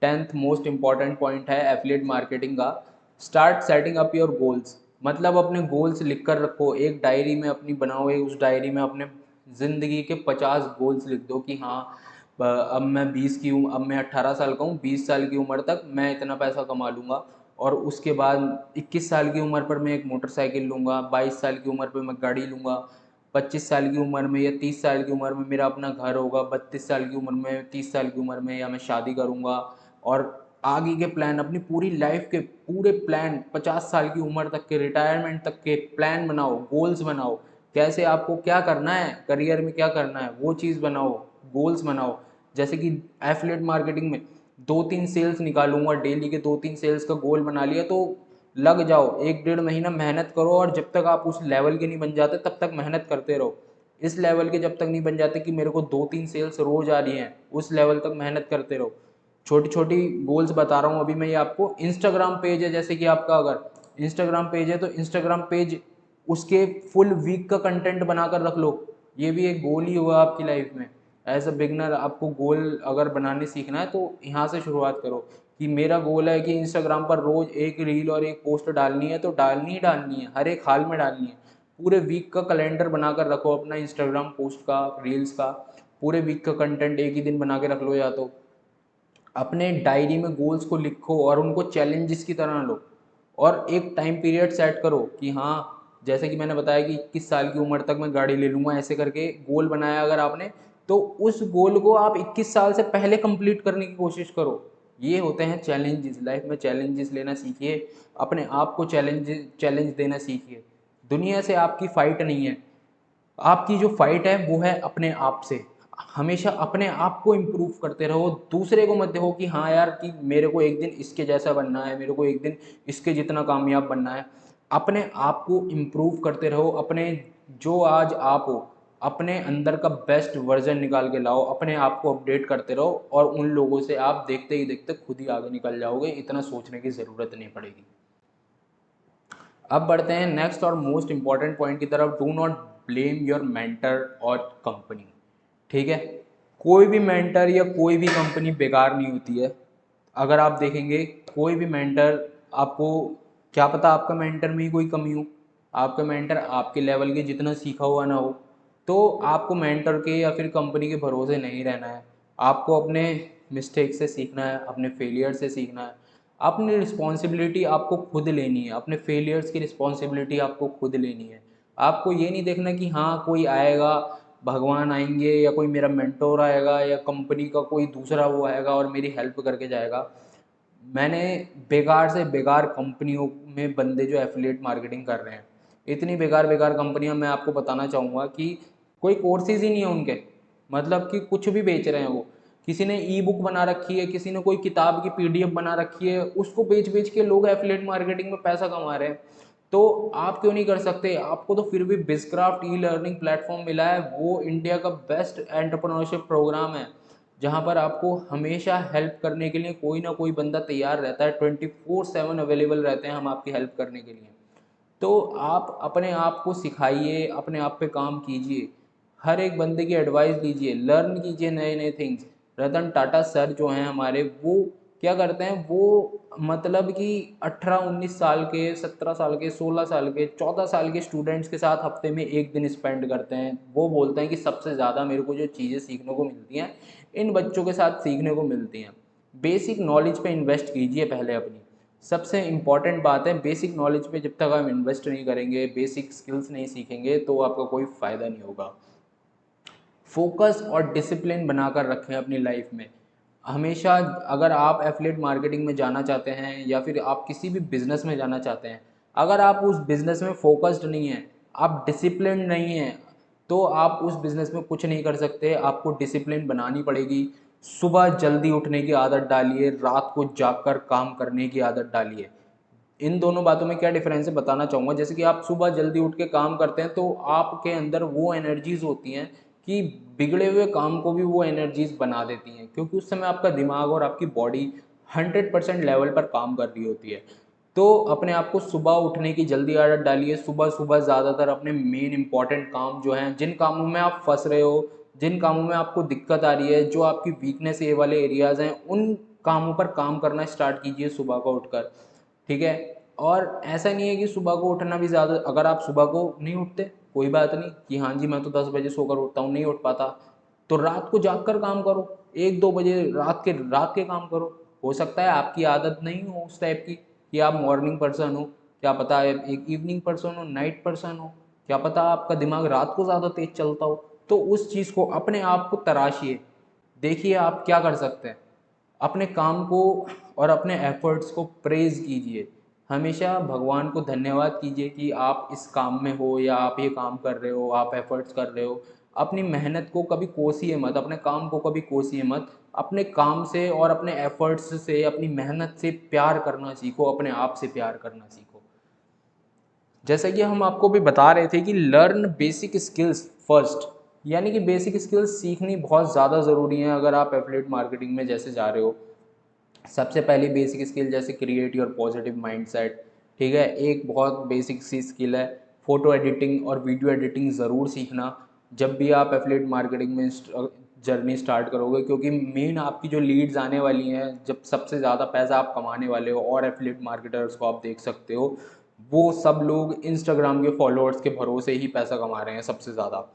10th मोस्ट इंपॉर्टेंट पॉइंट है एफिलिएट मार्केटिंग का। Start setting up your goals, मतलब अपने गोल्स लिख कर रखो, एक डायरी में अपनी बनाओ, एक उस डायरी में अपने ज़िंदगी के 50 गोल्स लिख दो कि हाँ अब मैं 20 की अब मैं 18 साल का हूँ, 20 साल की उम्र तक मैं इतना पैसा कमा लूँगा, और उसके बाद 21 साल की उम्र पर मैं एक मोटरसाइकिल लूँगा, 22 साल की उम्र पर मैं गाड़ी लूँगा, 25 साल की उम्र में या 30 साल की उम्र में मेरा अपना घर होगा, 32 साल की उम्र में, 30 साल की उम्र में या मैं शादी करूँगा। और आगे के प्लान, अपनी पूरी लाइफ के पूरे प्लान, 50 साल की उम्र तक के, रिटायरमेंट तक के प्लान बनाओ, गोल्स बनाओ, कैसे आपको क्या करना है, करियर में क्या करना है वो चीज़ बनाओ, गोल्स बनाओ। जैसे कि एफिलिएट मार्केटिंग में 2-3 सेल्स निकालूंगा डेली के, 2-3 सेल्स का गोल बना लिया तो लग जाओ, 1-1.5 महीना मेहनत करो, और जब तक आप उस लेवल के नहीं बन जाते तब तक मेहनत करते रहो। इस लेवल के जब तक नहीं बन जाते कि मेरे को 2-3 सेल्स रोज आ रही हैं, उस लेवल तक मेहनत करते रहो। छोटी छोटी गोल्स बता रहा हूँ अभी मैं ये आपको। इंस्टाग्राम पेज है, जैसे कि आपका अगर इंस्टाग्राम पेज है तो इंस्टाग्राम पेज उसके फुल वीक का कंटेंट बनाकर रख लो, ये भी एक गोल ही हुआ आपकी लाइफ में। एज अ बिगनर आपको गोल अगर बनाने सीखना है तो यहाँ से शुरुआत करो कि मेरा गोल है कि इंस्टाग्राम पर रोज एक रील और एक पोस्ट डालनी है, तो डालनी ही डालनी है, हर एक हाल में डालनी है। पूरे वीक का कैलेंडर बनाकर रखो अपना, इंस्टाग्राम पोस्ट का, रील्स का, पूरे वीक का कंटेंट एक ही दिन बना के रख लो, या तो अपने डायरी में गोल्स को लिखो और उनको चैलेंजेस की तरह लो। और एक टाइम पीरियड सेट करो कि हाँ, जैसे कि मैंने बताया कि 21 साल की उम्र तक मैं गाड़ी ले लूँगा, ऐसे करके गोल बनाया अगर आपने, तो उस गोल को आप 21 साल से पहले कंप्लीट करने की कोशिश करो। ये होते हैं चैलेंजेस, लाइफ में चैलेंजेस लेना सीखिए, अपने आप को चैलेंज देना सीखिए। दुनिया से आपकी फाइट नहीं है, आपकी जो फाइट है वो है अपने आप से। हमेशा अपने आप को इम्प्रूव करते रहो, दूसरे को मत देखो कि हाँ यार कि मेरे को एक दिन इसके जैसा बनना है, मेरे को एक दिन इसके जितना कामयाब बनना है। अपने आप को इम्प्रूव करते रहो, अपने जो आज आप हो, अपने अंदर का बेस्ट वर्जन निकाल के लाओ, अपने आप को अपडेट करते रहो, और उन लोगों से आप देखते ही देखते खुद ही आगे निकल जाओगे, इतना सोचने की ज़रूरत नहीं पड़ेगी। अब बढ़ते हैं नेक्स्ट और मोस्ट इंपॉर्टेंट पॉइंट की तरफ, do not blame your mentor और कंपनी। ठीक है, कोई भी मेंटर या कोई भी कंपनी बेकार नहीं होती है। अगर आप देखेंगे कोई भी मेंटर, आपको क्या पता आपका मेंटर में ही कोई कमी हो, आपका मेंटर आपके लेवल के जितना सीखा हुआ ना हो, तो आपको मेंटर के या फिर कंपनी के भरोसे नहीं रहना है। आपको अपने मिस्टेक से सीखना है, अपने फेलियर से सीखना है, अपनी रिस्पॉन्सिबिलिटी आपको खुद लेनी है, अपने फेलियर्स की रिस्पॉन्सिबिलिटी आपको खुद लेनी है। आपको ये नहीं देखना कि हाँ कोई आएगा, भगवान आएंगे या कोई मेरा मेंटोर आएगा या कंपनी का कोई दूसरा वो आएगा और मेरी हेल्प करके जाएगा। मैंने बेकार से बेकार कंपनियों में बंदे जो एफिलिएट मार्केटिंग कर रहे हैं, इतनी बेकार बेकार कंपनियां, मैं आपको बताना चाहूँगा कि कोई कोर्सेज ही नहीं है उनके, मतलब कि कुछ भी बेच रहे हैं वो। किसी ने ई बुक बना रखी है, किसी ने कोई किताब की पीडीएफ बना रखी है, उसको बेच बेच के लोग एफिलिएट मार्केटिंग में पैसा कमा रहे हैं। तो आप क्यों नहीं कर सकते? आपको तो फिर भी बिजक्राफ्ट ई लर्निंग प्लेटफॉर्म मिला है, वो इंडिया का बेस्ट एंटरप्रेन्योरशिप प्रोग्राम है, जहाँ पर आपको हमेशा हेल्प करने के लिए कोई ना कोई बंदा तैयार रहता है, 24/7 अवेलेबल रहते हैं हम आपकी हेल्प करने के लिए। तो आप अपने आप को सिखाइए, अपने आप पे काम कीजिए, हर एक बंदे की एडवाइस लीजिए, लर्न कीजिए नए नए थिंग्स। रतन टाटा सर जो हैं हमारे, वो क्या करते हैं, वो मतलब कि 18-19 साल के, 17 साल के, 16 साल के, 14 साल के स्टूडेंट्स के साथ हफ्ते में एक दिन स्पेंड करते हैं। वो बोलते हैं कि सबसे ज़्यादा मेरे को जो चीज़ें सीखने को मिलती हैं इन बच्चों के साथ सीखने को मिलती हैं। बेसिक नॉलेज पे इन्वेस्ट कीजिए पहले अपनी, सबसे इम्पॉर्टेंट बात है। बेसिक नॉलेज पे जब तक हम इन्वेस्ट नहीं करेंगे, बेसिक स्किल्स नहीं सीखेंगे, तो आपका कोई फ़ायदा नहीं होगा। फोकस और डिसिप्लिन बनाकर रखें अपनी लाइफ में हमेशा। अगर आप एफिलिएट मार्केटिंग में जाना चाहते हैं या फिर आप किसी भी बिजनेस में जाना चाहते हैं, अगर आप उस बिजनेस में फोकस्ड नहीं हैं, आप डिसिप्लिन नहीं हैं, तो आप उस बिजनेस में कुछ नहीं कर सकते। आपको डिसिप्लिन बनानी पड़ेगी। सुबह जल्दी उठने की आदत डालिए, रात को जागकर काम करने की आदत डालिए। इन दोनों बातों में क्या डिफरेंस है बताना चाहूँगा। जैसे कि आप सुबह जल्दी उठ के काम करते हैं तो आपके अंदर वो एनर्जीज होती हैं कि बिगड़े हुए काम को भी वो एनर्जीज बना देती हैं, क्योंकि उस समय आपका दिमाग और आपकी बॉडी 100% लेवल पर काम कर रही होती है। तो अपने आप को सुबह उठने की जल्दी आदत डालिए। सुबह सुबह ज़्यादातर अपने मेन इंपॉर्टेंट काम जो हैं, जिन कामों में आप फंस रहे हो, जिन कामों में आपको दिक्कत आ रही है, जो आपकी वीकनेस ये वाले एरियाज़ हैं, उन कामों पर काम करना स्टार्ट कीजिए सुबह को उठकर। ठीक है। और ऐसा नहीं है कि सुबह को उठना भी ज़्यादा, अगर आप सुबह को नहीं उठते कोई बात नहीं कि हाँ जी मैं तो 10 बजे सोकर उठता हूँ, नहीं उठ पाता, तो रात को जाग कर काम करो, 1-2 बजे रात के काम करो। हो सकता है आपकी आदत नहीं हो उस टाइप की कि आप मॉर्निंग पर्सन हो, क्या पता है एक इवनिंग पर्सन हो, नाइट पर्सन हो, क्या पता आपका दिमाग रात को ज़्यादा तेज चलता हो। तो उस चीज़ को, अपने आप को तराशिए, देखिए आप क्या कर सकते हैं। अपने काम को और अपने एफर्ट्स को प्रेज़ कीजिए। हमेशा भगवान को धन्यवाद कीजिए कि आप इस काम में हो या आप ये काम कर रहे हो, आप एफर्ट्स कर रहे हो। अपनी मेहनत को कभी कोसिए मत, अपने काम को कभी कोसिए मत। अपने काम से और अपने एफर्ट्स से, अपनी मेहनत से प्यार करना सीखो, अपने आप से प्यार करना सीखो। जैसा कि हम आपको भी बता रहे थे कि लर्न बेसिक स्किल्स फर्स्ट, यानी कि बेसिक स्किल्स सीखनी बहुत ज़्यादा ज़रूरी है अगर आप एफिलिएट मार्केटिंग में जैसे जा रहे हो। सबसे पहली बेसिक स्किल जैसे क्रिएट योर पॉजिटिव माइंडसेट। ठीक है, एक बहुत बेसिक सी स्किल है। फ़ोटो एडिटिंग और वीडियो एडिटिंग ज़रूर सीखना जब भी आप एफिलिएट मार्केटिंग में जर्नी स्टार्ट करोगे, क्योंकि मेन आपकी जो लीड्स आने वाली हैं, जब सबसे ज़्यादा पैसा आप कमाने वाले हो, और एफिलिएट मार्केटर्स को आप देख सकते हो, वो सब लोग इंस्टाग्राम के फॉलोअर्स के भरोसे ही पैसा कमा रहे हैं सबसे ज़्यादा।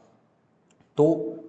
तो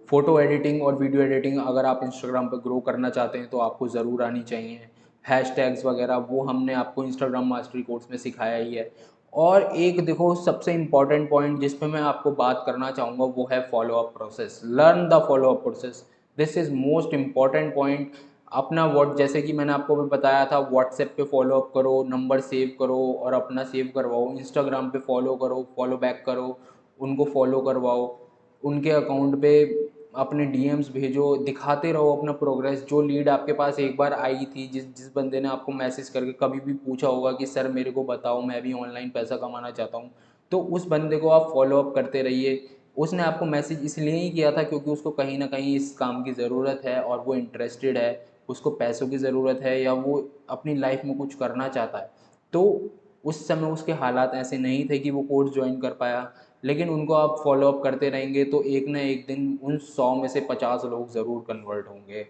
फ़ोटो एडिटिंग और वीडियो एडिटिंग अगर आप इंस्टाग्राम पर ग्रो करना चाहते हैं तो आपको ज़रूर आनी चाहिए। हैशटैग्स वगैरह वो हमने आपको इंस्टाग्राम मास्टरी कोर्स में सिखाया ही है। और एक देखो सबसे इम्पॉर्टेंट पॉइंट जिस पे मैं आपको बात करना चाहूँगा वो है follow up process. Learn the follow up process, this is most important point. अपना व्हाट, जैसे कि मैंने आपको भी बताया था, व्हाट्सएप पे फॉलो अप करो, नंबर सेव करो और अपना सेव करवाओ। इंस्टाग्राम पे फॉलो करो, फॉलो बैक करो, उनको फॉलो करवाओ, उनके अकाउंट पे अपने डीएम्स भेजो, दिखाते रहो अपना प्रोग्रेस। जो लीड आपके पास एक बार आई थी, जिस जिस बंदे ने आपको मैसेज करके कभी भी पूछा होगा कि सर मेरे को बताओ, मैं भी ऑनलाइन पैसा कमाना चाहता हूँ, तो उस बंदे को आप फॉलो अप करते रहिए। उसने आपको मैसेज इसलिए ही किया था क्योंकि उसको कहीं ना कहीं इस काम की ज़रूरत है और वो इंटरेस्टेड है, उसको पैसों की ज़रूरत है या वो अपनी लाइफ में कुछ करना चाहता है। तो उस समय उसके हालात ऐसे नहीं थे कि वो कोर्स ज्वाइन कर पाया, लेकिन उनको आप फॉलो अप करते रहेंगे तो एक ना एक दिन उन 100 में से 50 लोग ज़रूर कन्वर्ट होंगे।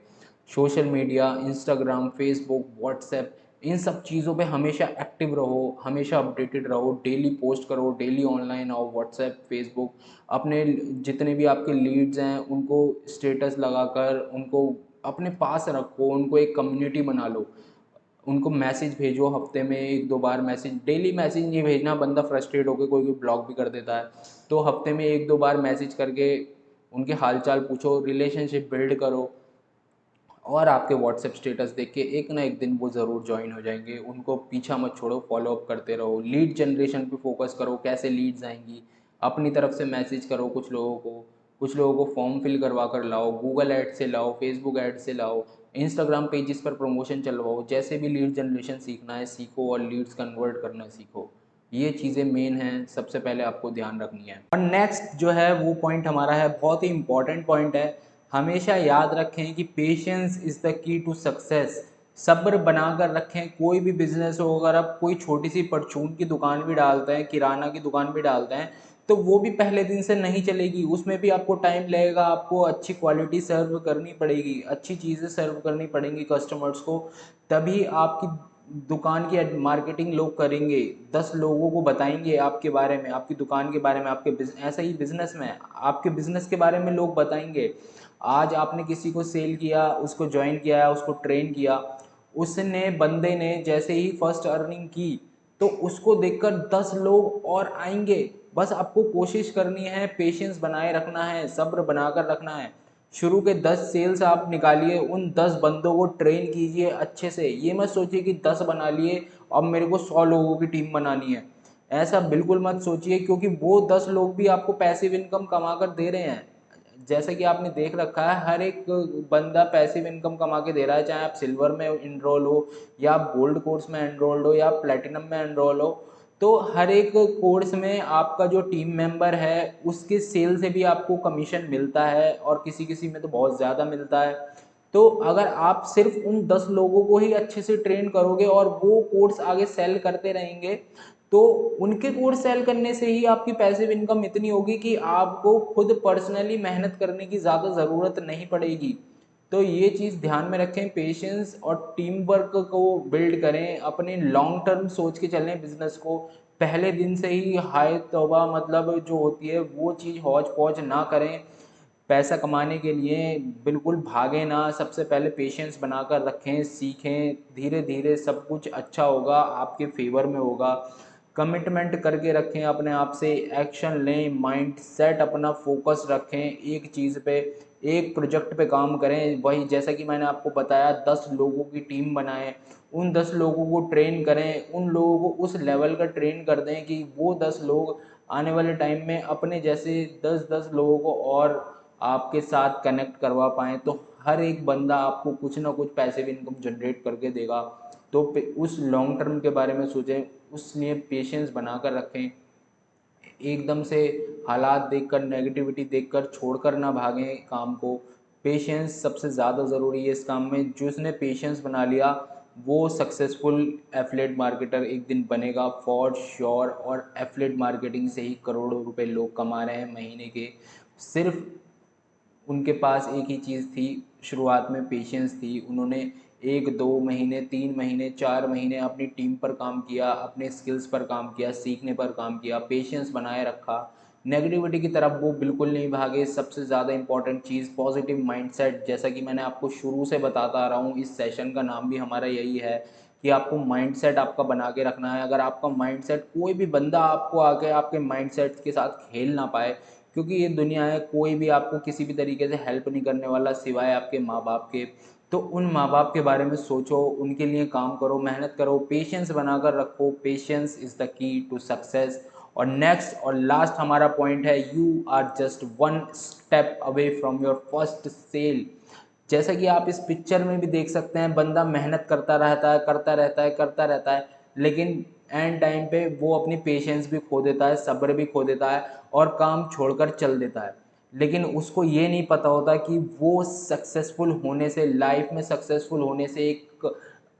Social media, Instagram, Facebook, WhatsApp, इन सब चीज़ों पे हमेशा एक्टिव रहो, हमेशा अपडेटेड रहो, डेली पोस्ट करो, डेली ऑनलाइन आओ, व्हाट्सएप, फेसबुक। अपने जितने भी आपके लीड्स हैं उनको स्टेटस लगाकर उनको अपने पास रखो, उनको एक कम्युनिटी बना लो। उनको मैसेज भेजो, हफ्ते में 1-2 बार मैसेज, डेली मैसेज नहीं भेजना, बंदा फ्रस्ट्रेट होकर कोई कोई ब्लॉक भी कर देता है। तो हफ्ते में 1-2 बार मैसेज करके उनके हालचाल पूछो, रिलेशनशिप बिल्ड करो, और आपके व्हाट्सएप स्टेटस देख के एक ना एक दिन वो ज़रूर ज्वाइन हो जाएंगे। उनको पीछा मत छोड़ो, फॉलो अप करते रहो, लीड जनरेशन पे फोकस करो, कैसे लीड्स आएंगी, अपनी तरफ से मैसेज करो कुछ लोगों को फॉर्म फिल करवा कर लाओ, गूगल ऐड से लाओ, फेसबुक ऐड से लाओ, इंस्टाग्राम पेजेस पर प्रमोशन चलवाओ, जैसे भी लीड जनरेशन सीखना है सीखो, और लीड्स कन्वर्ट करना सीखो। ये चीज़ें मेन हैं, सबसे पहले आपको ध्यान रखनी है। और नेक्स्ट जो है वो पॉइंट हमारा है, बहुत ही इंपॉर्टेंट पॉइंट है। हमेशा याद रखें कि patience is the key to success. सब्र बनाकर रखें, कोई भी बिजनेस हो, अगर आप कोई छोटी सी परचून की दुकान भी डालते हैं, किराना की दुकान भी डालते हैं, तो वो भी पहले दिन से नहीं चलेगी, उसमें भी आपको टाइम लगेगा, आपको अच्छी क्वालिटी सर्व करनी पड़ेगी, अच्छी चीज़ें सर्व करनी पड़ेंगी कस्टमर्स को, तभी आपकी दुकान की मार्केटिंग लोग करेंगे, 10 लोगों को बताएंगे आपके बारे में, आपकी दुकान के बारे में, आपके ऐसा ही बिजनेस में आपके बिजनेस के बारे में लोग बताएंगे। आज आपने किसी को सेल किया, उसको ज्वाइन किया, उसको ट्रेन किया, उसने बंदे ने जैसे ही फर्स्ट अर्निंग की, तो उसको देखकर 10 लोग और आएंगे। बस आपको कोशिश करनी है, पेशेंस बनाए रखना है, सब्र बनाकर रखना है। शुरू के 10 सेल्स आप निकालिए, उन 10 बंदों को ट्रेन कीजिए अच्छे से। ये मत सोचिए कि 10 बना लिए, अब मेरे को 100 लोगों की टीम बनानी है, ऐसा बिल्कुल मत सोचिए, क्योंकि वो 10 लोग भी आपको पैसिव इनकम कमा कर दे रहे हैं। जैसे कि आपने देख रखा है, हर एक बंदा पैसिव इनकम कमा के दे रहा है, चाहे आप सिल्वर में इनरोल हो, या आप गोल्ड कोर्स में एनरोल्ड हो, या आप प्लेटिनम में एनरोल हो। तो हर एक कोर्स में आपका जो टीम मेंबर है उसके सेल से भी आपको कमीशन मिलता है, और किसी किसी में तो बहुत ज़्यादा मिलता है। तो अगर आप सिर्फ उन 10 लोगों को ही अच्छे से ट्रेन करोगे और वो कोर्स आगे सेल करते रहेंगे, तो उनके कोर्स सेल करने से ही आपकी पैसिव इनकम इतनी होगी कि आपको खुद पर्सनली मेहनत करने की ज़्यादा ज़रूरत नहीं पड़ेगी। तो ये चीज़ ध्यान में रखें, पेशेंस और टीम वर्क को बिल्ड करें, अपने लॉन्ग टर्म सोच के चलें बिजनेस को। पहले दिन से ही हाय तौबा मतलब जो होती है वो चीज़ हौच पौच ना करें। पैसा कमाने के लिए बिल्कुल भागे ना, सबसे पहले पेशेंस बनाकर रखें, सीखें, धीरे धीरे सब कुछ अच्छा होगा, आपके फेवर में होगा। कमिटमेंट करके रखें अपने आप से, एक्शन लें, माइंड सेट अपना फोकस रखें एक चीज़ पे, एक प्रोजेक्ट पे काम करें। वही जैसा कि मैंने आपको बताया, 10 लोगों की टीम बनाएं, उन 10 लोगों को ट्रेन करें, उन लोगों को उस लेवल का ट्रेन कर दें कि वो 10 लोग आने वाले टाइम में अपने जैसे 10-10 लोगों को और आपके साथ कनेक्ट करवा पाएँ। तो हर एक बंदा आपको कुछ ना कुछ पैसिव इनकम जनरेट करके देगा। तो उस लॉन्ग टर्म के बारे में सोचें, उस लिए पेशेंस बनाकर रखें। एकदम से हालात देखकर, नेगेटिविटी देखकर छोड़कर ना भागें काम को। पेशेंस सबसे ज़्यादा ज़रूरी है इस काम में। जिसने पेशेंस बना लिया वो सक्सेसफुल एफिलिएट मार्केटर एक दिन बनेगा फॉर श्योर। और एफिलिएट मार्केटिंग से ही करोड़ों रुपए लोग कमा रहे हैं महीने के। सिर्फ उनके पास एक ही चीज़ थी, शुरुआत में पेशेंस थी। उन्होंने 1-2 महीने, 3 महीने, 4 महीने अपनी टीम पर काम किया, अपने स्किल्स पर काम किया, सीखने पर काम किया, पेशेंस बनाए रखा, नेगेटिविटी की तरफ वो बिल्कुल नहीं भागे। सबसे ज़्यादा इंपॉर्टेंट चीज़ पॉजिटिव माइंडसेट, जैसा कि मैंने आपको शुरू से बताता आ रहा हूँ, इस सेशन का नाम भी हमारा यही है कि आपको माइंडसेट आपका बना के रखना है। अगर आपका माइंडसेट, कोई भी बंदा आपको आके आपके माइंडसेट के साथ खेल ना पाए, क्योंकि ये दुनिया है, कोई भी आपको किसी भी तरीके से हेल्प नहीं करने वाला सिवाय आपके माँ बाप के। तो उन माँ बाप के बारे में सोचो, उनके लिए काम करो, मेहनत करो, पेशेंस बनाकर रखो। Patience is the key to success. और नेक्स्ट और लास्ट हमारा पॉइंट है, you are just one step away from your first sale. जैसा कि आप इस पिक्चर में भी देख सकते हैं, बंदा मेहनत करता रहता है, करता रहता है, करता रहता है, लेकिन एंड टाइम पे वो अपनी पेशेंस भी खो देता है, सब्र भी खो देता है, और काम छोड़कर चल देता है। लेकिन उसको ये नहीं पता होता कि वो सक्सेसफुल होने से, लाइफ में सक्सेसफुल होने से, एक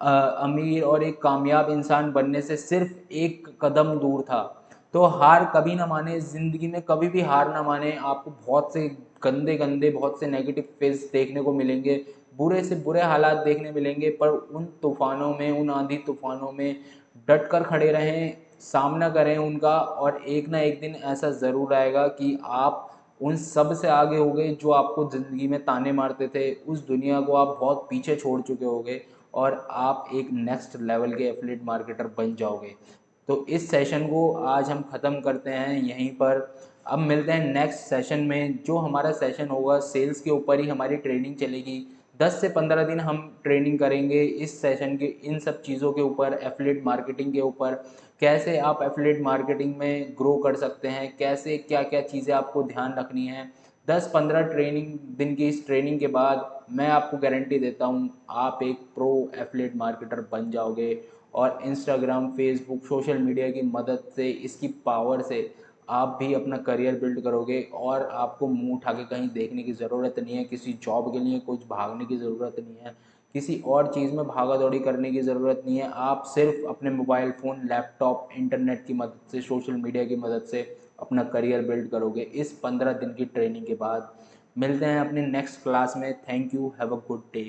अमीर और एक कामयाब इंसान बनने से सिर्फ एक कदम दूर था। तो हार कभी ना माने, ज़िंदगी में कभी भी हार ना माने। आपको बहुत से गंदे गंदे, बहुत से नेगेटिव फेस देखने को मिलेंगे, बुरे से बुरे हालात देखने मिलेंगे, पर उन तूफ़ानों में, उन आंधी तूफ़ानों में डट कर खड़े रहें, सामना करें उनका, और एक ना एक दिन ऐसा ज़रूर आएगा कि आप उन सब से आगे हो गए जो आपको ज़िंदगी में ताने मारते थे। उस दुनिया को आप बहुत पीछे छोड़ चुके होगे, और आप एक नेक्स्ट लेवल के एफिलिएट मार्केटर बन जाओगे। तो इस सेशन को आज हम ख़त्म करते हैं यहीं पर। अब मिलते हैं नेक्स्ट सेशन में। जो हमारा सेशन होगा सेल्स के ऊपर ही हमारी ट्रेनिंग चलेगी। 10 से 15 दिन हम ट्रेनिंग करेंगे इस सेशन के इन सब चीज़ों के ऊपर, एफिलिएट मार्केटिंग के ऊपर, कैसे आप एफिलिएट मार्केटिंग में ग्रो कर सकते हैं, कैसे क्या क्या चीज़ें आपको ध्यान रखनी है। 10-15 ट्रेनिंग दिन की इस ट्रेनिंग के बाद मैं आपको गारंटी देता हूँ आप एक प्रो एफिलिएट मार्केटर बन जाओगे। और इंस्टाग्राम, फेसबुक, सोशल मीडिया की मदद से, इसकी पावर से आप भी अपना करियर बिल्ड करोगे और आपको मुंह उठा के कहीं देखने की ज़रूरत नहीं है, किसी जॉब के लिए कुछ भागने की ज़रूरत नहीं है, किसी और चीज़ में भागा दौड़ी करने की ज़रूरत नहीं है। आप सिर्फ अपने मोबाइल फ़ोन, लैपटॉप, इंटरनेट की मदद से, सोशल मीडिया की मदद से अपना करियर बिल्ड करोगे इस 15 दिन की ट्रेनिंग के बाद। मिलते हैं अपने नेक्स्ट क्लास में। Thank you, have a good day.